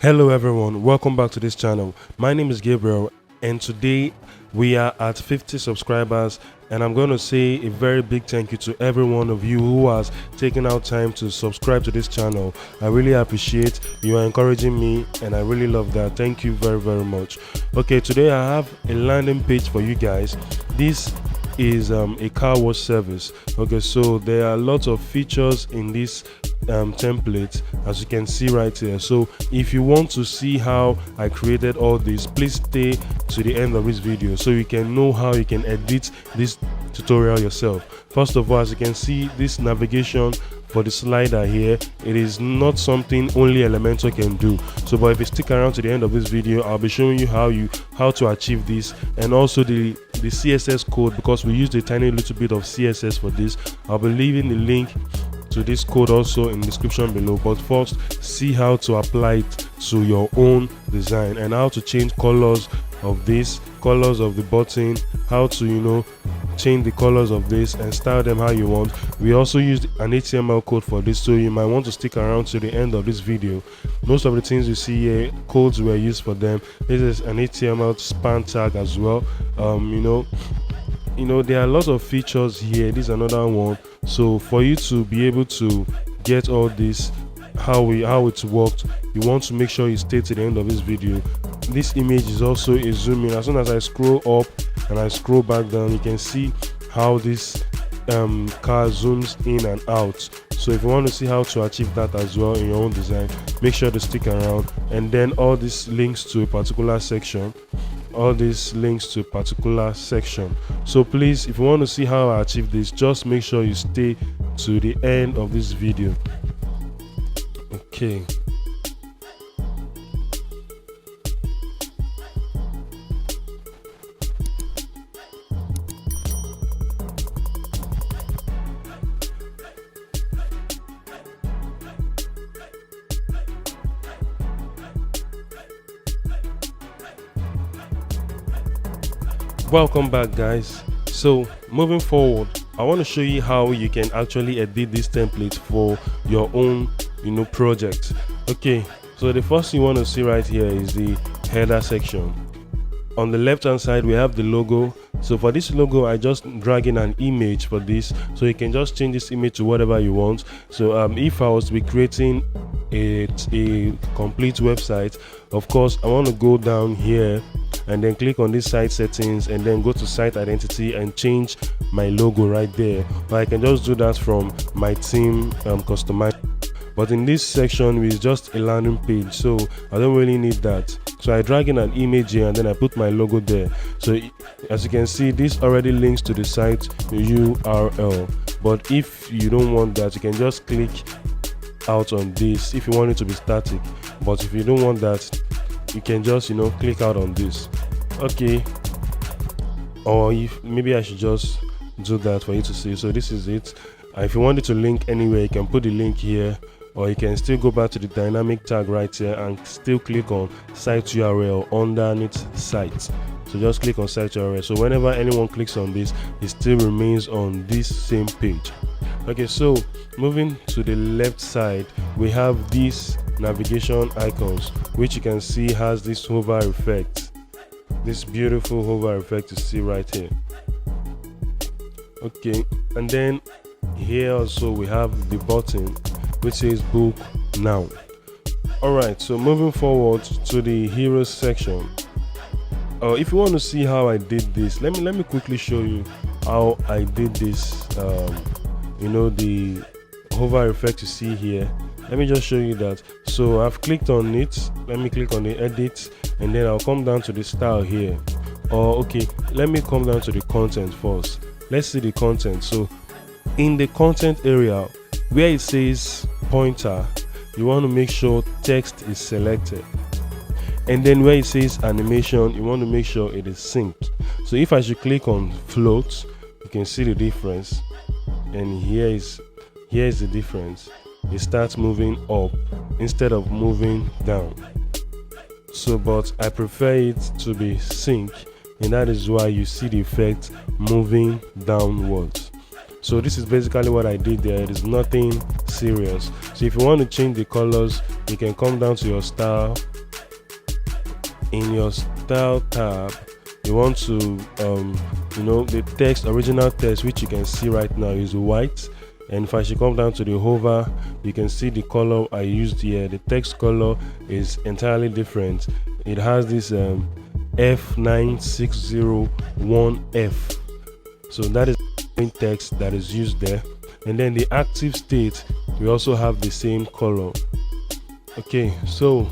Hello everyone, welcome back to this channel. My name is Gabriel and today we are at 50 subscribers, and I'm going to say a very big thank you to every one of you who has taken out time to subscribe to this channel. I really appreciate you are encouraging me and I really love that. Thank you very much. Okay, today I have a landing page for you guys. This is a car wash service. Okay, so there are lots of features in this template, as you can see right here. So if you want to see how I created all this, please stay to the end of this video so you can know how you can edit this tutorial yourself. First of all, as you can see, this navigation for the slider here, it is not something only Elementor can do. So but if you stick around to the end of this video, I'll be showing you how to achieve this, and also the CSS code, because we used a tiny little bit of CSS for this. I'll be leaving the link to this code also in the description below. But first, see how to apply it to your own design and how to change colors of this, colors of the button, how to change the colors of this and style them how you want. We also used an HTML code for this, so you might want to stick around to the end of this video. Most of the things you see here, codes were used for them. This is an HTML span tag as well. There are lots of features here. This is another one. So for you to be able to get all this, how it worked, you want to make sure you stay to the end of this video. This image is also a zoom in. As soon as I scroll up and I scroll back down, you can see how this car zooms in and out. So if you want to see how to achieve that as well in your own design, make sure to stick around. And then all these links to a particular section, so please, if you want to see how I achieve this, just make sure you stay to the end of this video. Okay, welcome back guys. So moving forward, I want to show you how you can actually edit this template for your own project. Okay, so the first thing you want to see right here is the header section. On the left hand side we have the logo. So for this logo, I just drag in an image for this, so you can just change this image to whatever you want. So if I was to be creating a complete website, of course I want to go down here and then click on this site settings and then go to site identity and change my logo right there. Or I can just do that from my theme customize. But in this section is just a landing page, so I don't really need that. So I drag in an image here and then I put my logo there. So as you can see, this already links to the site URL. But if you don't want that, you can just click out on this if you want it to be static. But if you don't want that, you can just click out on this. Okay, or if maybe I should just do that for you to see. So this is it. If you want it to link anywhere, you can put the link here, or you can still go back to the dynamic tag right here and still click on site URL underneath site. So just click on site URL. So whenever anyone clicks on this, it still remains on this same page. Okay, so moving to the left side, we have these navigation icons, which you can see has this hover effect, this beautiful hover effect you see right here. Okay, and then here also we have the button which says book now. Alright, so moving forward to the heroes section. If you want to see how I did this, let me quickly show you how I did this. The hover effect you see here, let me just show you that. So I've clicked on it. Let me click on the edit and then I'll come down to the style here. Okay, let me come down to the content first. Let's see the content. So in the content area where it says pointer, you want to make sure text is selected, and then where it says animation, you want to make sure it is synced. So if I should click on float, you can see the difference, and here is the difference. It starts moving up instead of moving down. So but I prefer it to be sync, and that is why you see the effect moving downwards. So this is basically what I did there. It is nothing serious. So if you want to change the colors, you can come down to your style. In your style tab, you want to the text, original text, which you can see right now, is white. And if I should come down to the hover, you can see the color I used here. The text color is entirely different. It has this F9601F. So that is the text that is used there. And then the active state, we also have the same color. Okay, so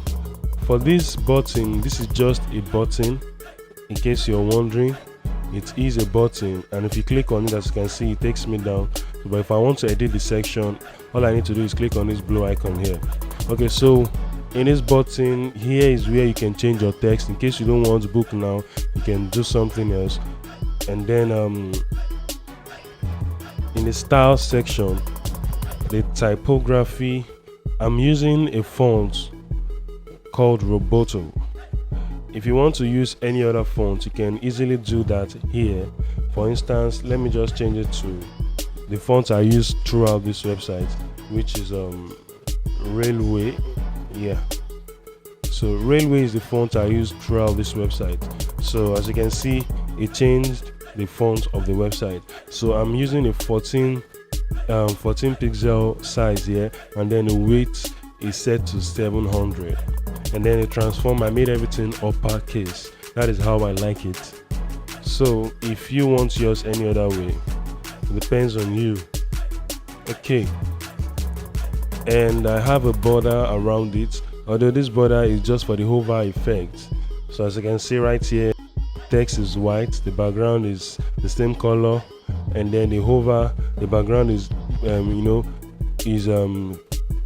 for this button, this is just a button. In case you're wondering, it is a button, and if you click on it, as you can see, it takes me down. But if I want to edit the section, all I need to do is click on this blue icon here. Okay, so in this button here is where you can change your text. In case you don't want book now, you can do something else. And then in the style section, the typography, I'm using a font called Roboto. If you want to use any other font, you can easily do that here. For instance, let me just change it to the font I use throughout this website, which is Railway. Yeah, so Railway is the font I use throughout this website. So as you can see, it changed the font of the website. So I'm using a 14 pixel size here, and then the weight is set to 700. And then the transform, I made everything uppercase. That is how I like it. So if you want yours any other way, it depends on you. Okay, and I have a border around it, although this border is just for the hover effect. So as you can see right here, text is white, the background is the same color, and then the hover, the background is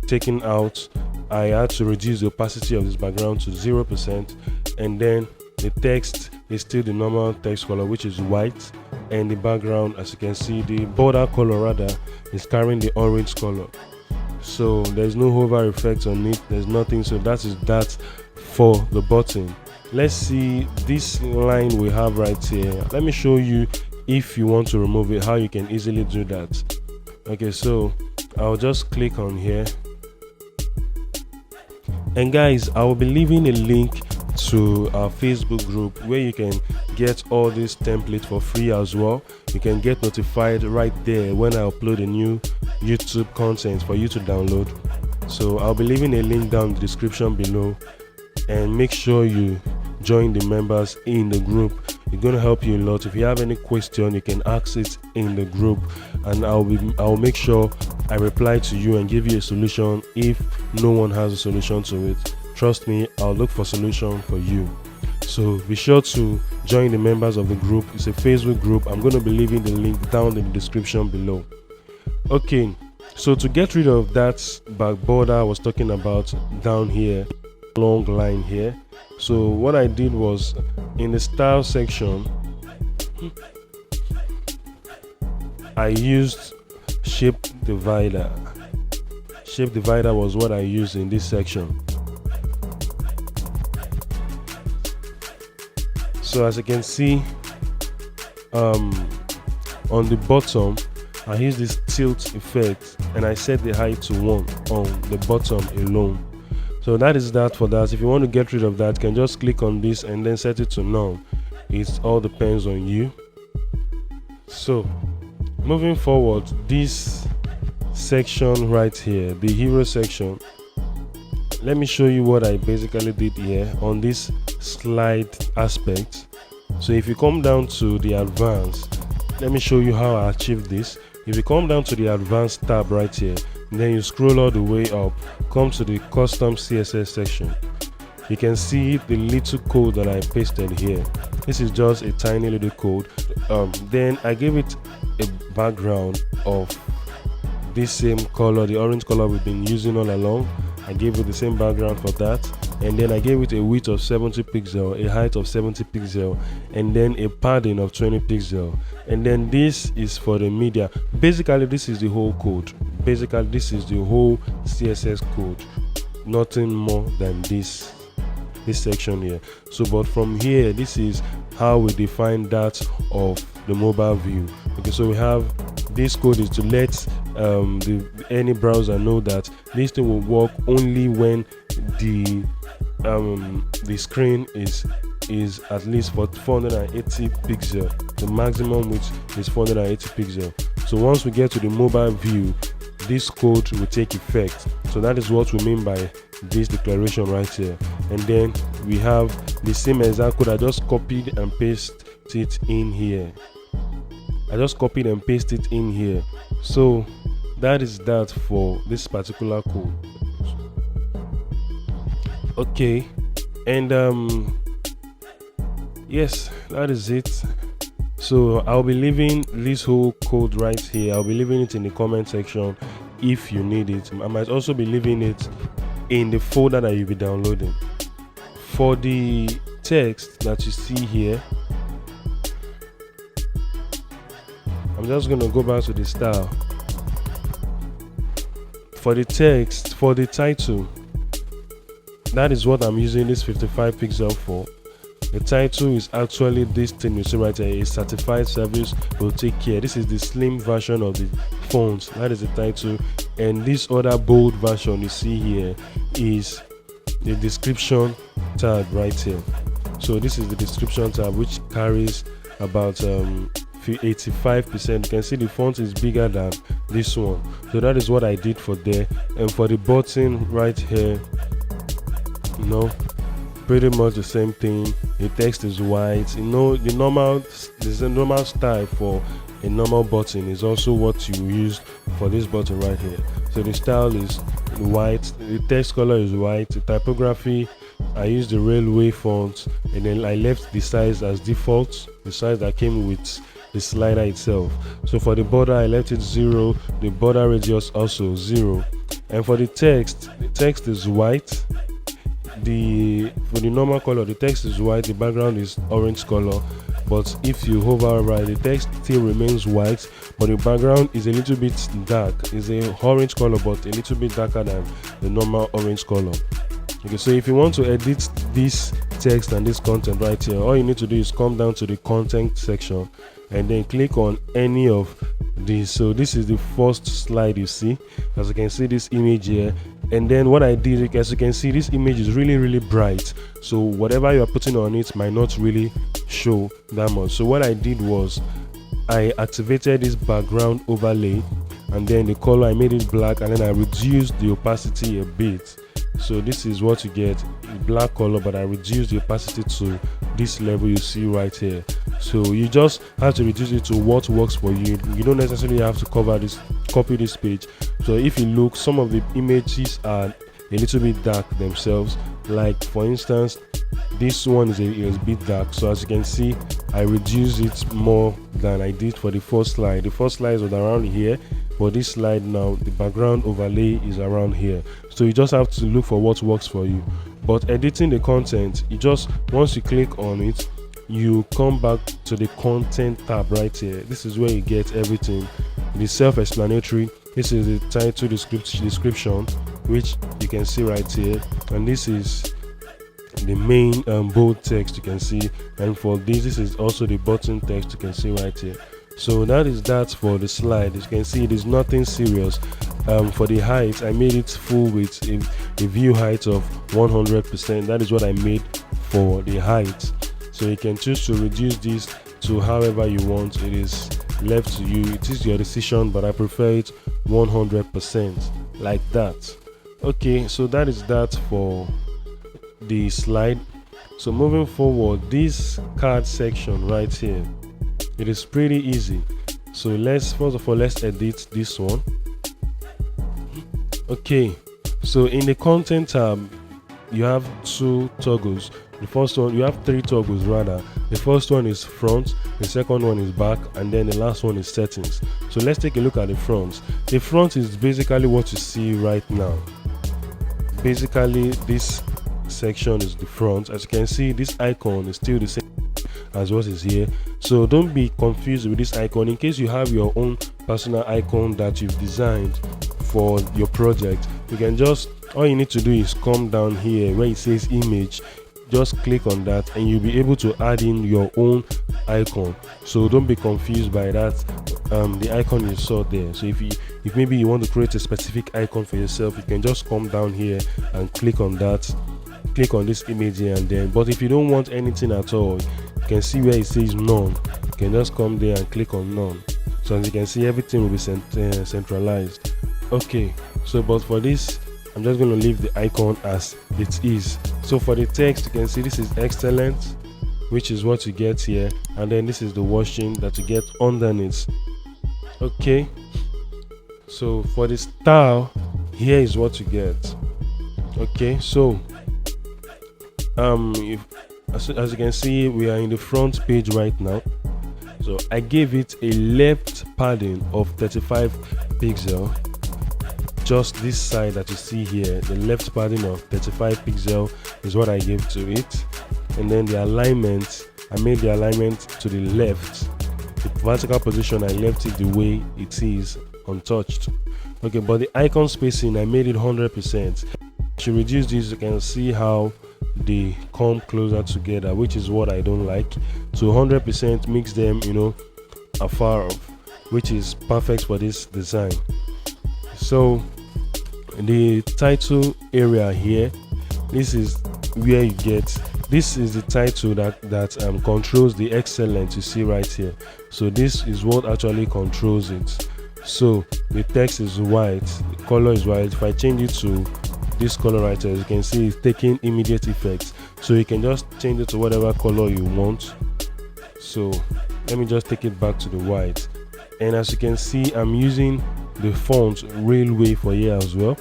taken out. I had to reduce the opacity of this background to 0%, and then the text is still the normal text color, which is white, and the background, as you can see, the border color rather, is carrying the orange color. So there's no hover effect on it, there's nothing. So that is that for the button. Let's see this line we have right here. Let me show you, if you want to remove it, how you can easily do that. Okay, so I'll just click on here. And guys, I will be leaving a link to our Facebook group where you can get all these templates for free as well. You can get notified right there when I upload a new YouTube content for you to download. So I'll be leaving a link down in the description below, and make sure you join the members in the group. It's going to help you a lot. If you have any question, you can ask it in the group, and I'll make sure I reply to you and give you a solution if no one has a solution to it. Trust me, I'll look for a solution for you. So be sure to join the members of the group. It's a Facebook group. I'm going to be leaving the link down in the description below. Okay, so to get rid of that back border I was talking about down here, long line here, so what I did was, in the style section, I used shape divider. Shape divider was what I used in this section. So as you can see, on the bottom, I use this tilt effect, and I set the height to 1 on the bottom alone. So that is that for that. If you want to get rid of that, you can just click on this and then set it to none. It all depends on you. So moving forward, this section right here, the hero section, let me show you what I basically did here on this slide aspect. So if you come down to the advanced, let me show you how I achieved this. If you come down to the advanced tab right here, then you scroll all the way up, come to the custom CSS section. You can see the little code that I pasted here. This is just a tiny little code. Then I gave it a background of this same color, the orange color we've been using all along. I gave it the same background for that, and then I gave it a width of 70 pixel, a height of 70 pixel, and then a padding of 20 pixel. And then this is for the media. Basically, this is the whole code. Basically, this is the whole CSS code. Nothing more than this section here. So but from here, this is how we define that of the mobile view. Okay, so we have this code is to let any browser know that this thing will work only when the screen is at least for 480 pixel, the maximum which is 480 pixel. So once we get to the mobile view, this code will take effect. So that is what we mean by this declaration right here. And then we have the same exact code. I just copied and pasted it in here. So that is that for this particular code. Okay, and yes, that is it. So I'll be leaving this whole code right here. I'll be leaving it in the comment section if you need it. I might also be leaving it in the folder that you'll be downloading. For the text that you see here, I'm just going to go back to the style. For the text, for the title, that is what I'm using this 55 pixel for. The title is actually this thing you see right here. A certified service will take care. This is the slim version of the font. That is the title. And this other bold version you see here is the description tab right here. So this is the description tab, which carries about 85%. You can see the font is bigger than this one. So that is what I did for there. And for the button right here, pretty much the same thing. The text is white. The normal style for a normal button is also what you use for this button right here. So the style is white, the text color is white, the typography, I used the railway font, and then I left the size as default, the size that came with the slider itself. So for the border, I left it 0, the border radius also 0. And for the text is white. For the normal color, the text is white, the background is orange color. But if you hover right, the text still remains white, but the background is a little bit dark. It's a orange color, but a little bit darker than the normal orange color. Okay, so if you want to edit this text and this content right here, all you need to do is come down to the content section and then click on any of these. So this is the first slide you see. As you can see, this image here. And then what I did, as you can see, this image is really bright, so whatever you are putting on it might not really show that much. So what I did was I activated this background overlay, and then the color I made it black, and then I reduced the opacity a bit. So this is what you get, black color, but I reduced the opacity to this level you see right here. So you just have to reduce it to what works for you. You don't necessarily have to copy this page. So if you look, some of the images are a little bit dark themselves. Like for instance, this one is a bit dark. So as you can see, I reduced it more than I did for the first slide. The first slide was around here, but this slide now, the background overlay is around here. So you just have to look for what works for you. But editing the content, once you click on it, you come back to the content tab right here. This is where you get everything. It is self-explanatory. This is the title description, which you can see right here, and this is the main bold text you can see. And for this is also the button text you can see right here. So that is that for the slide. As you can see, it is nothing serious. For the height, I made it full with a view height of 100%. That is what I made for the height. So you can choose to reduce this to however you want. It is left to you. It is your decision, but I prefer it 100% like that. Okay, so that is that for the slide. So moving forward, this card section right here, it is pretty easy. So first of all, let's edit this one. Okay, so in the content tab, you have two toggles. The first one, you have three toggles rather. The first one is front, the second one is back, and then the last one is settings. So let's take a look at the front. The front is basically what you see right now. Basically, this section is the front. As you can see, this icon is still the same as what is here. So don't be confused with this icon. In case you have your own personal icon that you've designed for your project, you can all you need to do is come down here where it says image. Just click on that and you'll be able to add in your own icon, so don't be confused by that, the icon you saw there. So if maybe you want to create a specific icon for yourself, you can just come down here and click on that, click on this image here, and then, but if you don't want anything at all, you can see where it says none. You can just come there and click on none. So as you can see, everything will be centralized. Okay, so but for this, I'm just going to leave the icon as it is. So for the text, you can see this is excellent, which is what you get here, and then this is the washing that you get underneath. Okay, so for the style, here is what you get. Okay, so as you can see, we are in the front page right now. So I gave it a left padding of 35 pixel, just this side that you see here. The left padding of 35 pixel is what I gave to it, and then the alignment, I made the alignment to the left. The vertical position, I left it the way it is, untouched. Okay, but the icon spacing, I made it 100%. To reduce this, you can see how they come closer together, which is what I don't like. So 100% makes them, you know, afar off, which is perfect for this design. So the title area here, this is where you get, this is the title that controls the excellence you see right here. So this is what actually controls it. So the text is white, the color is white. If I change it to this color right here, as you can see, it's taking immediate effects. So you can just change it to whatever color you want. So let me just take it back to the white, and as you can see, I'm using the font Railway for here as well,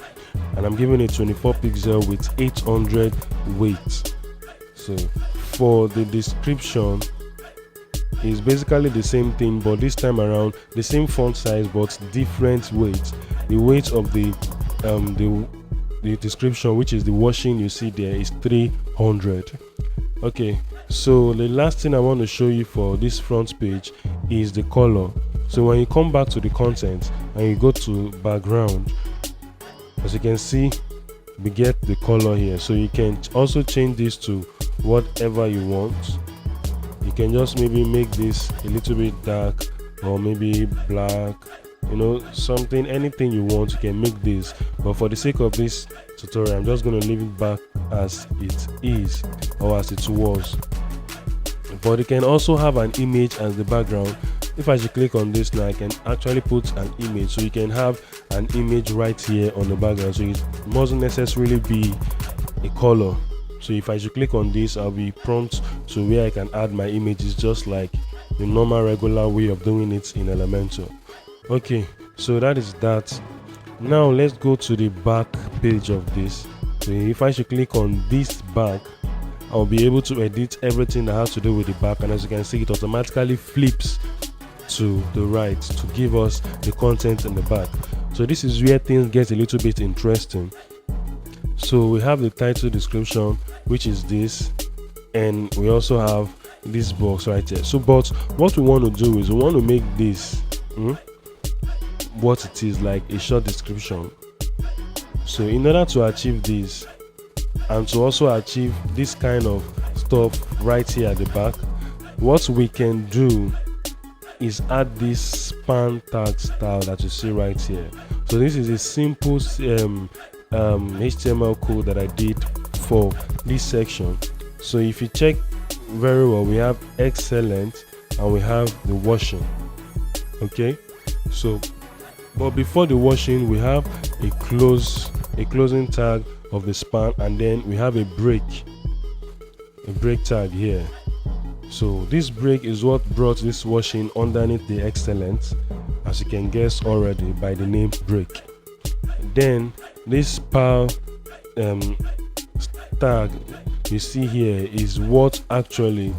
and I'm giving it 24 pixel with 800 weight. So for the description, is basically the same thing, but this time around the same font size but different weight. The weight of the description, which is the washing you see there, is 300. Okay, so the last thing I want to show you for this front page is the color. So when you come back to the content and you go to background, as you can see, we get the color here. So you can also change this to whatever you want. You can just maybe make this a little bit dark, or maybe black, you know, something, anything you want, you can make this. But for the sake of this tutorial, I'm just going to leave it back as it is, or as it was. But you can also have an image as the background. If I should click on this now, I can actually put an image. So you can have an image right here on the background, so it mustn't necessarily be a color. So if I should click on this, I'll be prompt to where I can add my images, just like the normal regular way of doing it in Elementor. Okay, so that is that. Now let's go to the back page of this. So if I should click on this back, I'll be able to edit everything that has to do with the back, and as you can see, it automatically flips to the right to give us the content in the back. So this is where things get a little bit interesting. So we have the title description, which is this, and we also have this box right here. So but what we want to do is we want to make this what it is, like a short description. So in order to achieve this, and to also achieve this kind of stuff right here at the back, what we can do is add this span tag style that you see right here. So this is a simple HTML code that I did for this section. So if you check very well, we have excellent and we have the washing. Okay, so but before the washing, we have a closing tag of the span, and then we have a break tag here. So this break is what brought this washing underneath the excellent, as you can guess already by the name break. Then this pal tag you see here is what actually,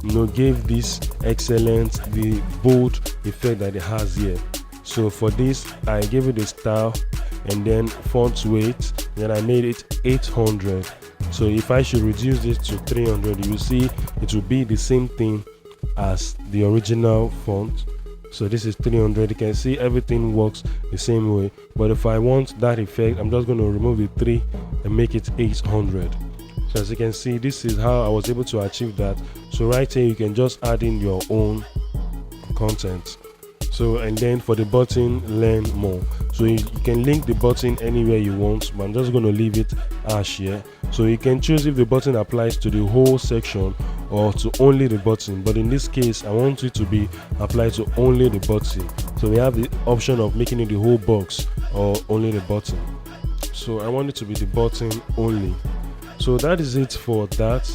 you know, gave this excellent the bold effect that it has here. So for this, I gave it a style and then font weight, then I made it 800. So if I should reduce this to 300, you see it will be the same thing as the original font. So this is 300. You can see everything works the same way, but if I want that effect, I'm just going to remove the 3 and make it 800. So as you can see, this is how I was able to achieve that. So right here you can just add in your own content. So, and then for the button, learn more. So you can link the button anywhere you want, but I'm just going to leave it as here. So you can choose if the button applies to the whole section or to only the button, but in this case I want it to be applied to only the button. So we have the option of making it the whole box or only the button. So I want it to be the button only. So that is it for that.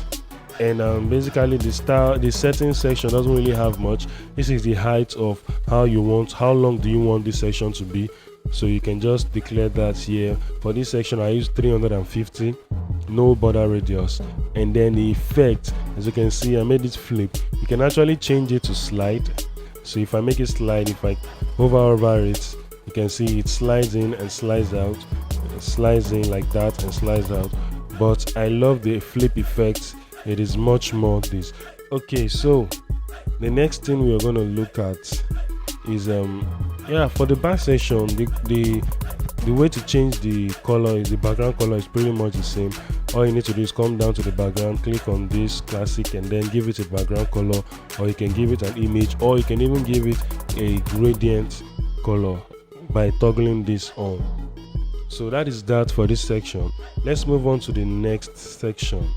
And basically the settings section doesn't really have much. This is the height of how long do you want this section to be. So you can just declare that here. For this section I use 350, no border radius. And then the effect, as you can see, I made it flip. You can actually change it to slide. So if I make it slide, if I hover over it, you can see it slides in and slides out. It slides in like that and slides out. But I love the flip effect. It is much more this. Okay, so the next thing we are going to look at is for the back section, the way to change the color is the background color is pretty much the same. All you need to do is come down to the background, click on this classic, and then give it a background color, or you can give it an image, or you can even give it a gradient color by toggling this on. So that is that for this section. Let's move on to the next section.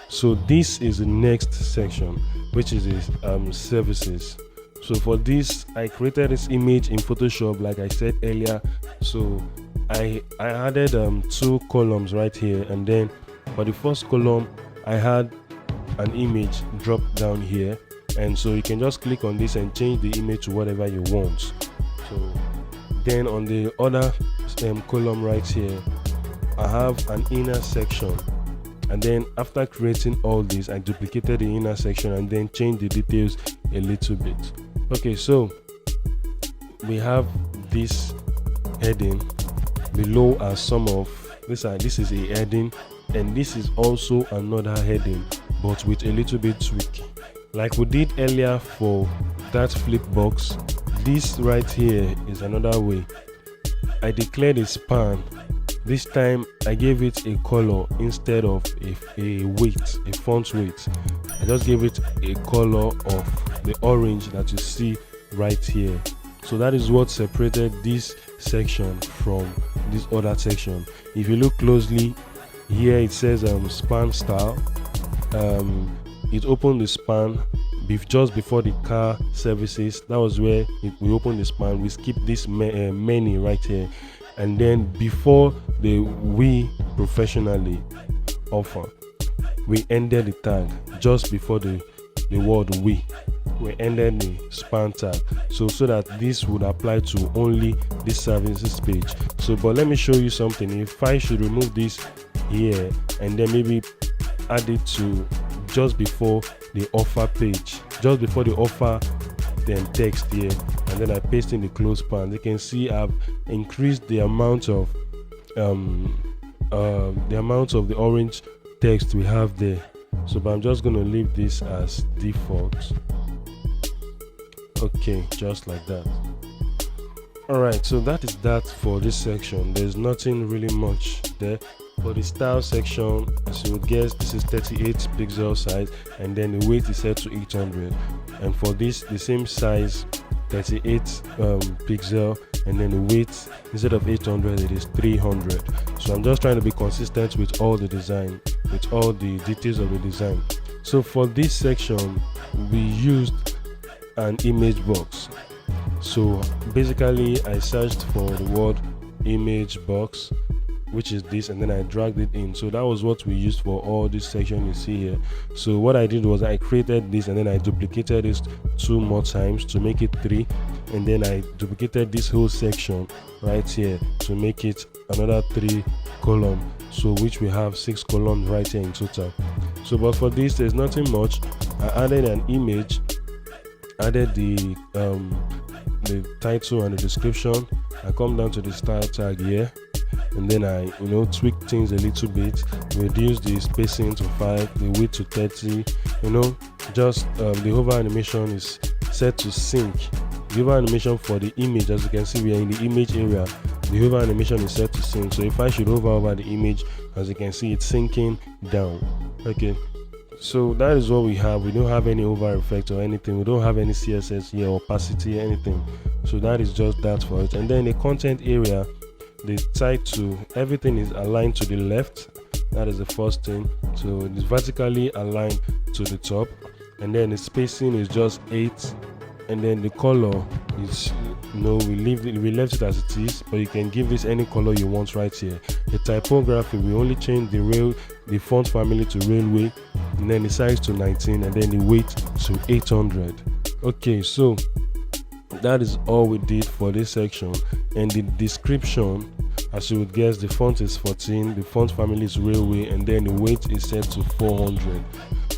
So this is the next section, which is the services. So for this, I created this image in Photoshop like I said earlier. So I added 2 columns right here, and then for the first column I had an image drop down here, and so you can just click on this and change the image to whatever you want. So then on the other column right here I have an inner section, and then after creating all this I duplicated the inner section and then changed the details a little bit. Okay, so we have this heading below as some of this is a heading, and this is also another heading but with a little bit tweak like we did earlier for that flip box. This right here is another way. I declared a span. This time I gave it a color instead of a weight, a font weight. I just gave it a color of the orange that you see right here. So that is what separated this section from this other section. If you look closely here, it says span style. It opened the span just before the car services. That was where we opened the span. We skipped this many right here, and then before the we professionally offer, we ended the tag just before the word we ended the span tag, so that this would apply to only this services page. So but let me show you something. If I should remove this here and then maybe add it to just before the offer page, just before the offer then text here, and then I paste in the close span, you can see I've increased the amount of the orange text we have there. So but I'm just going to leave this as default. Okay, just like that. Alright, so that is that for this section. There's nothing really much there. For the style section, as you would guess, this is 38 pixel size, and then the weight is set to 800. And for this, the same size, 38 pixel, and then the weight, instead of 800, it is 300. So I'm just trying to be consistent with all the design, with all the details of the design. So for this section, we used an image box. So basically I searched for the word image box, which is this, and then I dragged it in. So that was what we used for all this section you see here. So what I did was I created this, and then I duplicated this 2 more times to make it 3, and then I duplicated this whole section right here to make it another 3 column, so which we have 6 columns right here in total. So but for this there's nothing much. I added an image, added the title and the description. I come down to the style tag here, and then I tweak things a little bit, reduce the spacing to 5, the width to 30. Just the hover animation is set to sync. The hover animation for the image, as you can see, we are in the image area, the hover animation is set to sync. So if I should hover over the image, as you can see, it's sinking down. Okay, so that is what we have. We don't have any hover effect or anything. We don't have any CSS here, opacity, anything. So that is just that for it. And then the content area, the title, everything is aligned to the left. That is the first thing. So it is vertically aligned to the top, and then the spacing is just 8, and then the color is, we left it as it is, but you can give this any color you want right here. The typography, we only change the font family to railway, and then the size to 19, and then the weight to 800. Okay, so that is all we did for this section. And the description, as you would guess, the font is 14, the font family is railway, and then the weight is set to 400.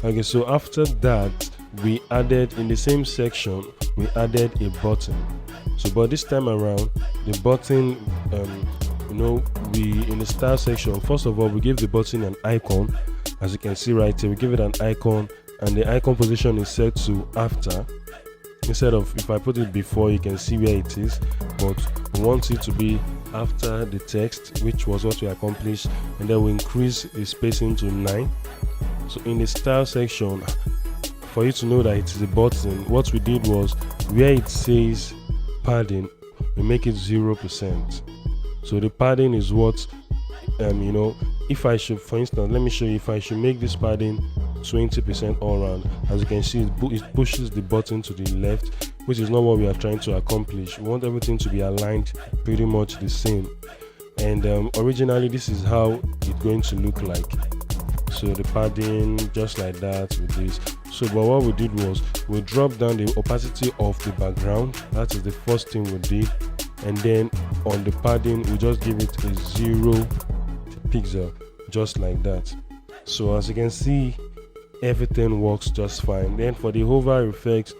Okay, so after that, we added, in the same section, we added a button. So but this time around, the button, in the style section, first of all, we give the button an icon. As you can see right here, we give it an icon, and the icon position is set to after. Instead of, if I put it before, you can see where it is, but we want it to be after the text, which was what we accomplished. And then we increase the spacing to 9. So in the style section, for you to know that it is a button, what we did was, where it says padding, we make it 0%. So the padding is what, if I should, for instance, let me show you, if I should make this padding 20% all around, as you can see, it pushes the button to the left, which is not what we are trying to accomplish. We want everything to be aligned pretty much the same. And originally, this is how it's going to look like. So the padding, just like that with this. So but what we did was, we dropped down the opacity of the background. That is the first thing we did. And then on the padding, we just give it a 0 pixel, just like that. So as you can see, everything works just fine. Then for the hover effect,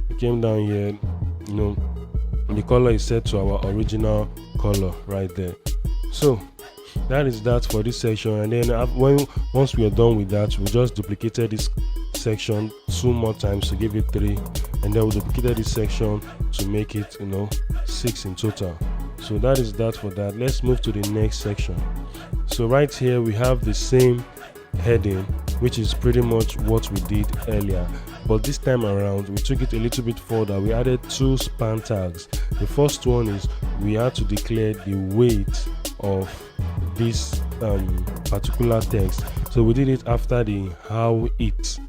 we came down here, the color is set to our original color right there. So that is that for this section. And then once we are done with that, we just duplicated this section 2 more times to give it 3, and then we duplicated this section to make it 6 in total. So that is that for that. Let's move to the next section. So right here we have the same heading, which is pretty much what we did earlier, but this time around we took it a little bit further. We added 2 span tags. The first one is, we had to declare the weight of this particular text. So we did it after the how it,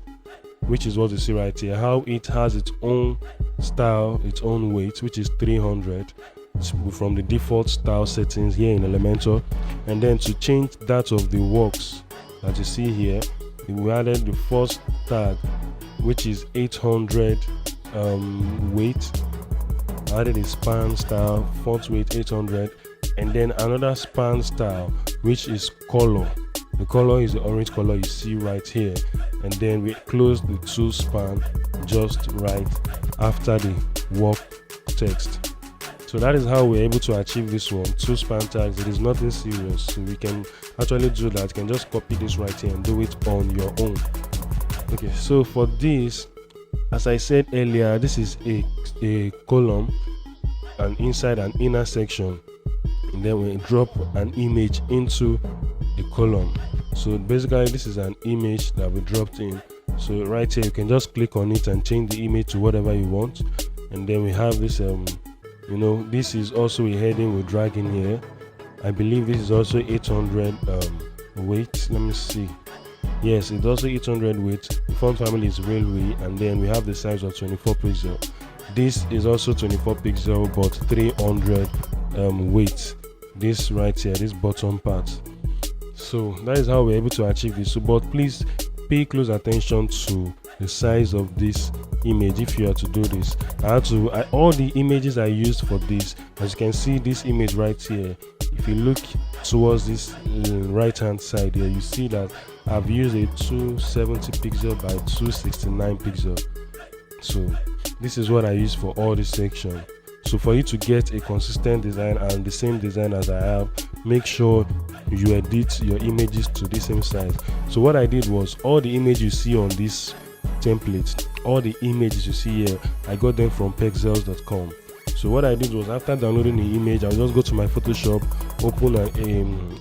which is what you see right here. How it has its own style, its own weight, which is 300 from the default style settings here in Elementor. And then to change that of the works that you see here, we added the first tag, which is 800 weight. I added a span style, font weight 800, and then another span style, which is color. The color is the orange color you see right here. And then we close the 2 span just right after the work text. So that is how we're able to achieve this one, 2 span tags. It is nothing serious, so we can actually do that. You can just copy this right here and do it on your own. Okay, so for this, as I said earlier, this is a column, and inside an inner section, and then we drop an image into the column. So basically this is an image that we dropped in. So right here you can just click on it and change the image to whatever you want. And then we have this this is also a heading we drag in here. I believe this is also 800 weight. Let me see. Yes, it's also 800 weight. The font family is railway, and then we have the size of 24 pixel. This is also 24 pixel but 300 weight. This right here, this bottom part. So that is how we're able to achieve this. So but please pay close attention to the size of this image if you are to do this. All the images I used for this, as you can see, this image right here, if you look towards this right hand side here, you see that I've used a 270 pixel by 269 pixel. So this is what I use for all this section. So for you to get a consistent design and the same design as I have, make sure you edit your images to the same size. So what I did was, all the images you see on this template, all the images you see here, I got them from pexels.com. So what I did was, after downloading the image, I'll just go to my Photoshop,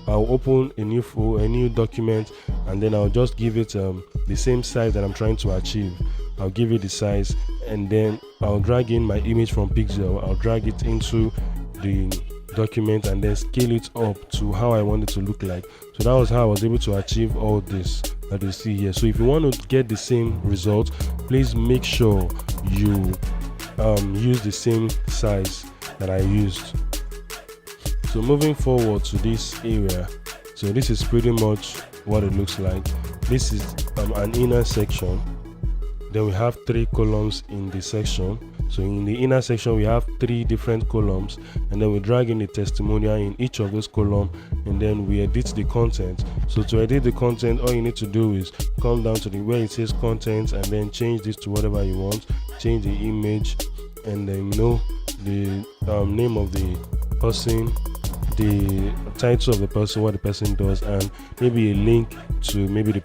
I'll open a new document, and then I'll just give it the same size that I'm trying to achieve. I'll give it the size, and then I'll drag in my image from Pixel. I'll drag it into the document and then scale it up to how I want it to look like. So that was how I was able to achieve all this that you see here. So if you want to get the same result, please make sure you use the same size that I used. So moving forward to this area, so this is pretty much what it looks like. This is an inner section. Then we have 3 columns in the section. So in the inner section we have 3 different columns, and then we drag in the testimonial in each of those columns, and then we edit the content. So to edit the content, all you need to do is come down to where it says content, and then change this to whatever you want. Change the image, and then the name of the person, the title of the person, what the person does, and maybe a link to maybe the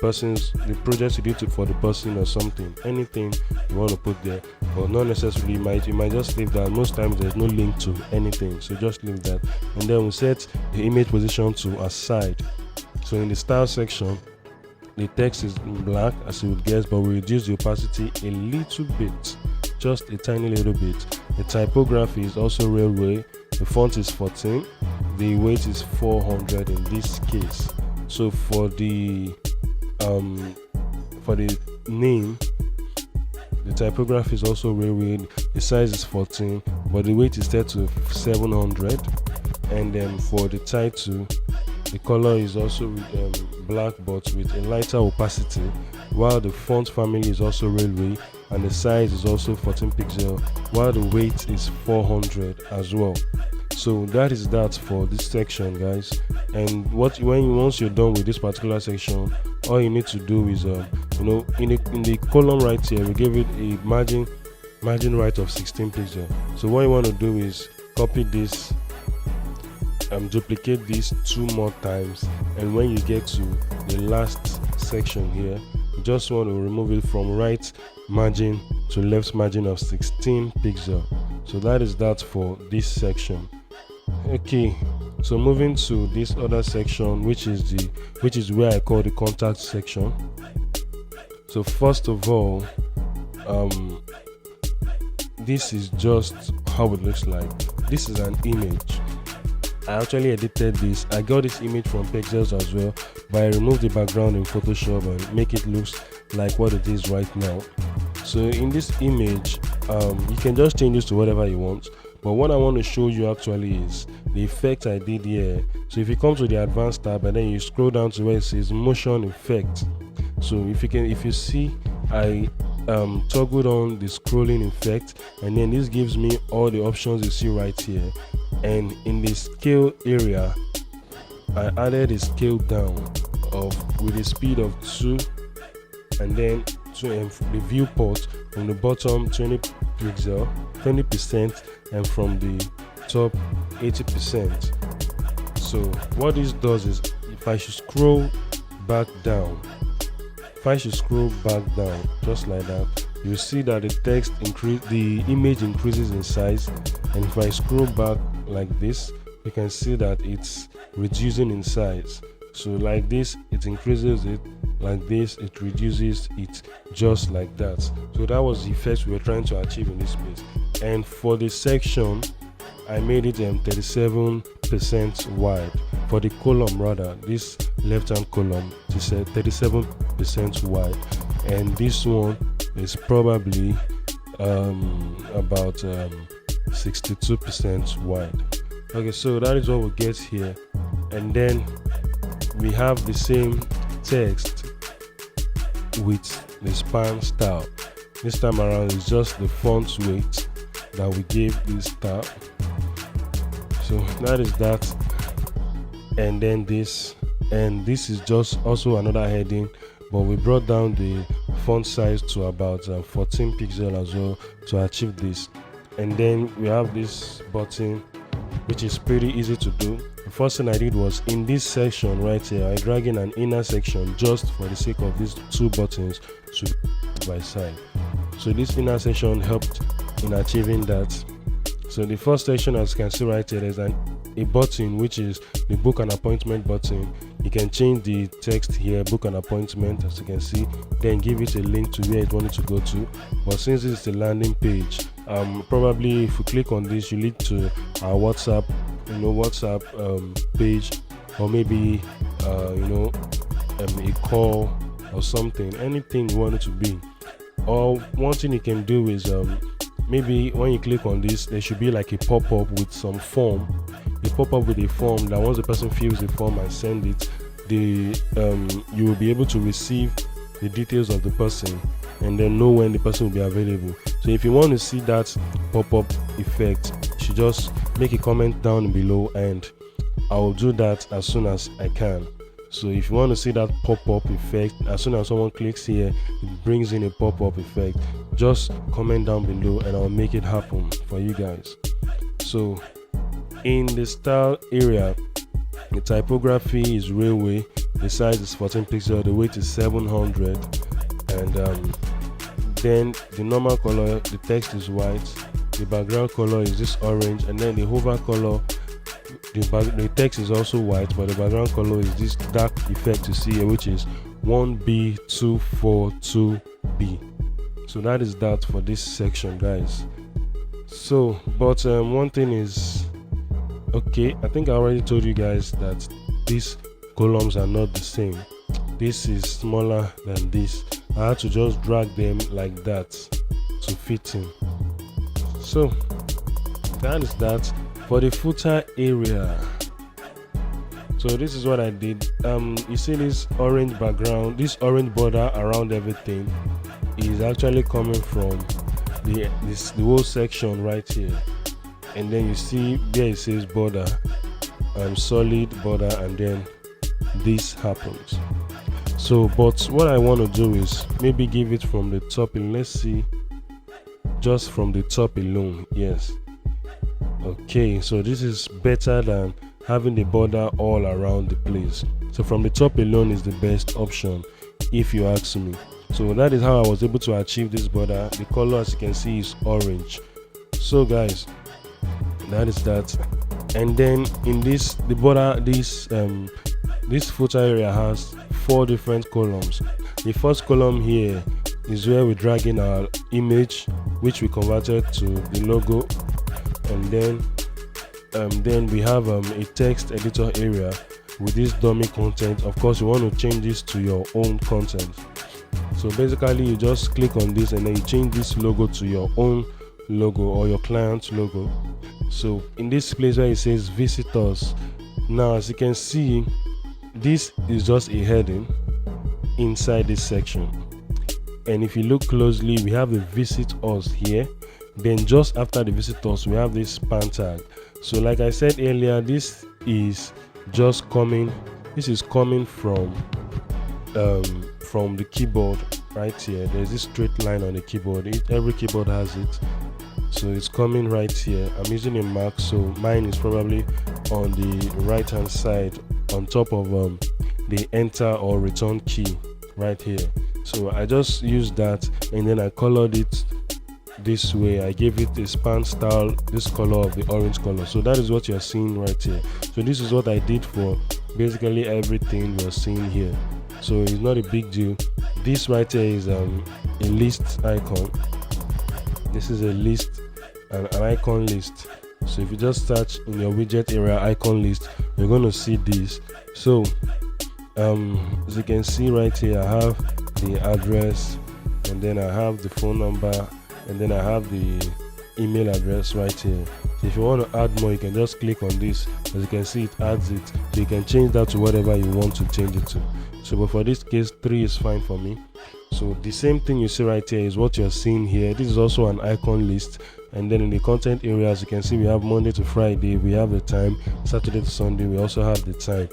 project you did for the person or something. Anything you want to put there, but not necessarily. You might just leave that. Most times there's no link to anything, so just leave that. And then we set the image position to aside. So in the style section, the text is in black as you would guess, but we reduce the opacity a little bit, just a tiny little bit. The typography is also railway. The font is 14. The weight is 400 in this case. So for the name, the typography is also railway. The size is 14, but the weight is set to 700. And then for the title, the color is also black but with a lighter opacity, while the font family is also railway, and the size is also 14 pixel, while the weight is 400 as well. So that is that for this section, guys. And once you're done with this particular section, all you need to do is in the column right here, we give it a margin right of 16 pixel. So what you want to do is copy this, duplicate this 2 more times, and when you get to the last section here, you just want to remove it from right margin to left margin of 16 pixel. So that is that for this section. Okay, so moving to this other section, which is where I call the contact section. So first of all, this is just how it looks like. This is an image. I actually edited this. I got this image from Pixels as well, but I removed the background in Photoshop and make it look like what it is right now. So in this image, you can just change this to whatever you want. But what I want to show you actually is the effect I did here. So if you come to the advanced tab and then you scroll down to where it says motion effect. So if you see, I toggled on the scrolling effect, and then this gives me all the options you see right here. And in the scale area, I added a scale down with a speed of 2, and then the viewport from the bottom 20%, and from the top 80%. So what this does is, if I should scroll back down just like that, you see that the image increases in size. And if I scroll back like this, you can see that it's reducing in size. So like this, it increases it. Like this, it reduces it, just like that. So that was the effect we were trying to achieve in this place. And for the section, I made it 37% wide. For the column, rather, this left-hand column is 37% wide, and this one is probably about 62% wide. Okay, so that is what we get here. And then we have the same text with the span style. This time around it's just the font weight that we gave this style. So that is that. And then this is just also another heading, but we brought down the font size to about 14 pixel as well to achieve this. And then we have this button, which is pretty easy to do. The first thing I did was, in this section right here, I drag in an inner section just for the sake of these 2 buttons to be by side. So this inner section helped in achieving that. So the first section, as you can see right here, there's a button, which is the book an appointment button. You can change the text here, book an appointment, as you can see, then give it a link to where it wanted to go to. But since it's the landing page, probably if you click on this, you lead to our WhatsApp page, or maybe a call or something, anything you want it to be. Or one thing you can do is maybe when you click on this, there should be like a pop-up with some form. A pop-up with a form that once the person fills the form and send it, you will be able to receive the details of the person and then know when the person will be available. So if you want to see that pop-up effect, you should just make a comment down below and I will do that as soon as I can. So if you want to see that pop-up effect, as soon as someone clicks here, it brings in a pop-up effect. Just comment down below and I'll make it happen for you guys. So in the style area, the typography is railway, the size is 14 pixels, the weight is 700, and then the normal color, the text is white, the background color is this orange, and then the hover color, the text is also white, but the background color is this dark effect you see here, which is 1B242B. So that is that for this section, guys. So but one thing is, okay, I think I already told you guys that these columns are not the same. This is smaller than this. I had to just drag them like that to fit in. So that is that for the footer area. So this is what I did. You see this orange background, this orange border around everything is actually coming from the whole section right here. And then you see there it says border, solid border, and then this happens. So but what I want to do is maybe give it from the top, and let's see, just from the top alone. Yes, okay, so this is better than having the border all around the place. So from the top alone is the best option, if you ask me. So that is how I was able to achieve this border. The color, as you can see, is orange. So guys, that is that. And then in this, the border, this footer area has 4 different columns. The first column here is where we drag in our image, which we converted to the logo, and then we have a text editor area with this dummy content. Of course, you want to change this to your own content. So basically, you just click on this and then you change this logo to your own logo or your client's logo. So in this place where it says visitors, now as you can see, this is just a heading inside this section. And if you look closely, we have the visit us here. Then just after the visitors, we have this span tag. So like I said earlier, this is just coming, this is coming from the keyboard right here. There's this straight line on the keyboard. Every keyboard has it. So it's coming right here. I'm using a Mac, so mine is probably on the right hand side on top of the enter or return key right here. So I just used that and then I colored it this way. I gave it a span style, this color of the orange color. So that is what you're seeing right here. So this is what I did for basically everything you're seeing here. So it's not a big deal. This right here is a list icon. This is a list, an icon list. So if you just search in your widget area icon list, you're going to see this. So as you can see right here, I have the address, and then I have the phone number, and then I have the email address right here. So if you want to add more, you can just click on this. As you can see, it adds it. So you can change that to whatever you want to change it to. So but for this case, 3 is fine for me. So the same thing you see right here is what you're seeing here. This is also an icon list. And then in the content area, as you can see, we have Monday to Friday, we have the time, Saturday to Sunday, we also have the time.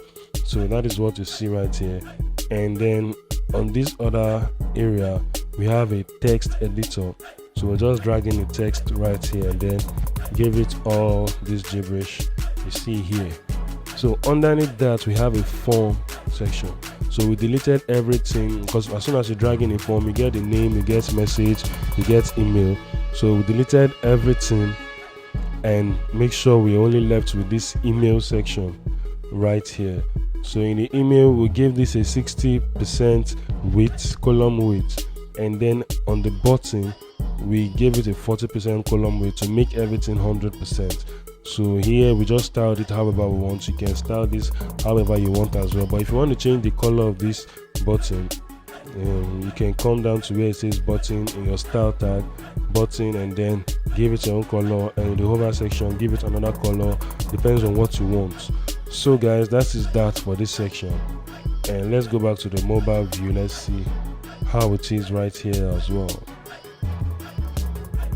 So that is what you see right here. And then on this other area, we have a text editor. So we're just dragging the text right here and then give it all this gibberish you see here. So underneath that, we have a form section. So we deleted everything because as soon as you drag in a form, you get the name, you get message, you get email. So we deleted everything and make sure we're only left with this email section right here. So in the email, we give this a 60% width, column width, and then on the button we give it a 40% column width to make everything 100%. So here we just styled it however we want. You can style this however you want as well, but if you want to change the color of this button, you can come down to where it says button in your style tag, button, and then give it your own color, and in the hover section give it another color, depends on what you want. So guys, that is that for this section, and let's go back to the mobile view. Let's see how it is right here as well.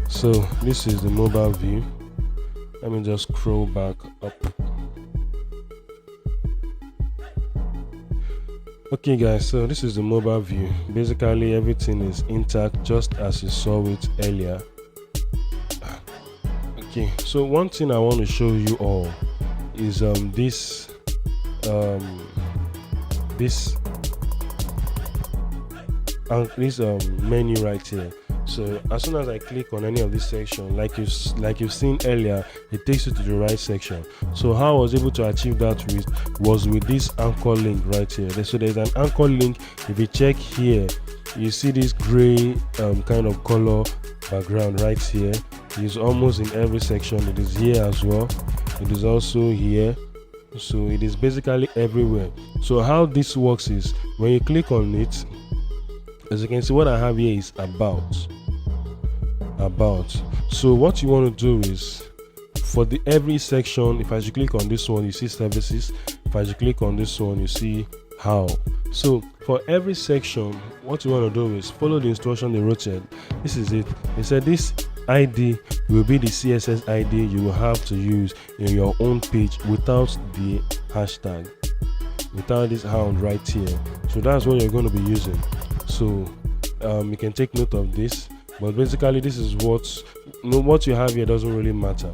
So this is the mobile view. Let me just scroll back up. Okay guys, so this is the mobile view. Basically everything is intact just as you saw it earlier. Okay, so one thing I want to show you all is this menu right here. So as soon as I click on any of this section, like you've seen earlier, it takes you to the right section. So how I was able to achieve that was with this anchor link right here. So there's an anchor link. If you check here, you see this gray kind of color background right here. It's almost in every section. It is here as well. It is also here. So it is basically everywhere. So how this works is when you click on it, as you can see, what I have here is about. So what you want to do is for every section, if I should click on this one, you see services. If I should click on this one, you see how. So for every section, what you want to do is follow the instruction they wrote here. This is it. They said this ID will be the CSS ID you will have to use in your own page without the hashtag, without this hound right here. So that's what you're going to be using. So you can take note of this, but basically this is what you have here doesn't really matter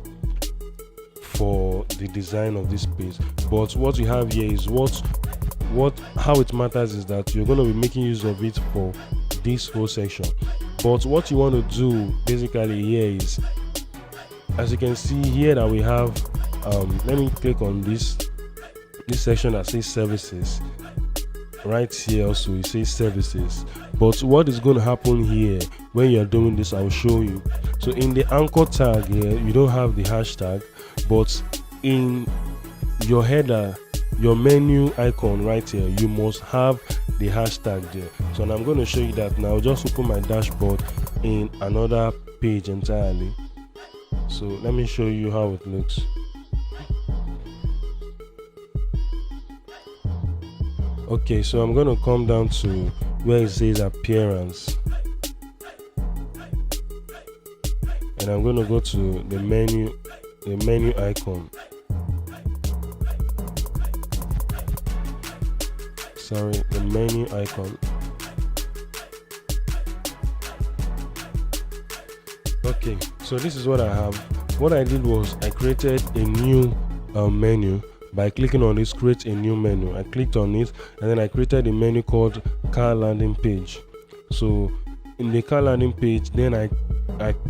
for the design of this page, but what you have here is how it matters is that you're going to be making use of it for this whole section. But what you want to do basically here is, as you can see here, that we have let me click on this section that says services. Right here also it says services, but what is going to happen here when you're doing this, I'll show you. So in the anchor tag here, you don't have the hashtag, but in your header, your menu icon right here, you must have the hashtag there. So I'm going to show you that now. Just open my dashboard in another page entirely. So let me show you how it looks. Okay, so I'm going to come down to where it says appearance, and I'm going to go to the menu icon. Sorry, the menu icon. Okay, so this is what I have. What I did was I created a new menu by clicking on this create a new menu. I clicked on it, and then I created a menu called car landing page. So in the car landing page, then I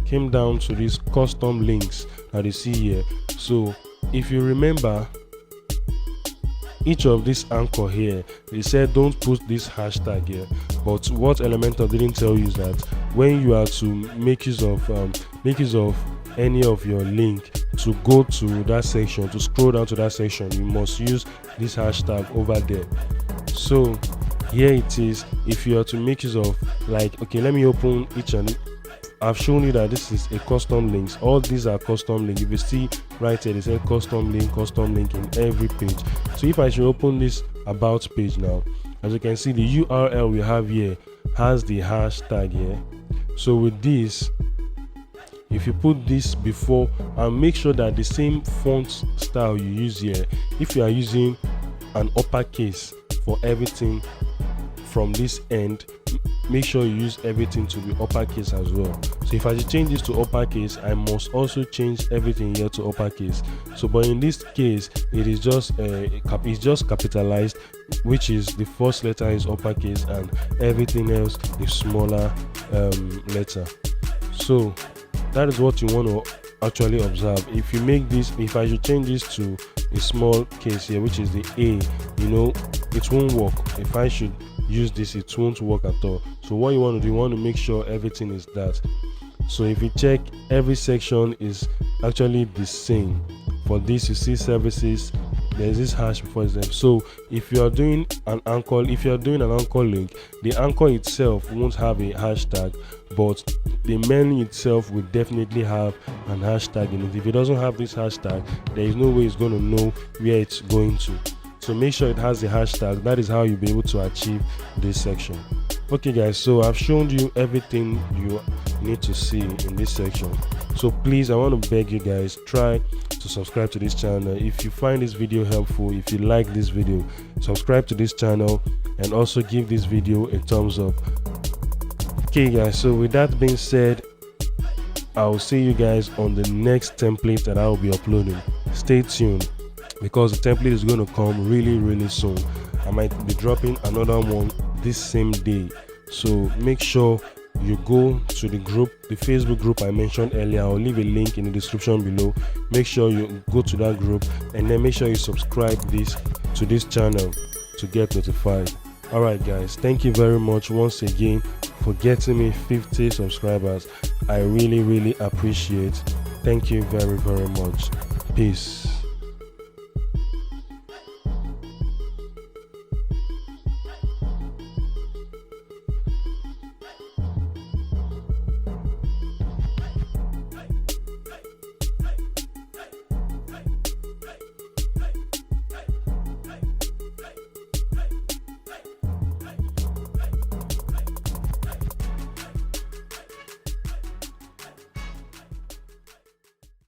came down to these custom links that you see here. So if you remember, each of this anchor here, they said don't put this hashtag here, but what Elementor didn't tell you is that when you are to make use of any of your link to go to that section, to scroll down to that section, you must use this hashtag over there. So here it is. If you are to make use of, like, okay, let me open each and I've shown you that this is a custom links. All these are custom links. If you see right here, they say custom link in every page. So if I should open this about page now, as you can see, the URL we have here has the hashtag here. So with this, if you put this before, and make sure that the same font style you use here, if you are using an uppercase for everything from this end, make sure you use everything to be uppercase as well. So if I should change this to uppercase, I must also change everything here to uppercase. So but in this case, it is just it's just capitalized, which is the first letter is uppercase and everything else is smaller letter. So that is what you want to actually observe. If you make this, if I should change this to a small case here, which is the A, you know, it won't work. If I should use this, it won't work at all. So what you want to do, you want to make sure everything is that. So if you check, every section is actually the same. For this, you see services, there's this hash before them. So if you are doing an anchor, link, the anchor itself won't have a hashtag, but the menu itself will definitely have an hashtag in it. If it doesn't have this hashtag, there is no way it's going to know where it's going to. So make sure it has the hashtag. That is how you'll be able to achieve this section. Okay guys, so I've shown you everything you need to see in this section. So please, I want to beg you guys, try to subscribe to this channel. If you find this video helpful, if you like this video, subscribe to this channel and also give this video a thumbs up. Okay guys, so with that being said, I'll see you guys on the next template that I'll be uploading. Stay tuned, because the template is going to come really soon. I might be dropping another one this same day, so make sure you go to the group, the Facebook group I mentioned earlier. I'll leave a link in the description below. Make sure you go to that group, and then make sure you subscribe to this channel to get notified. Alright guys, thank you very much once again for getting me 50 subscribers. I really appreciate. Thank you very much. Peace.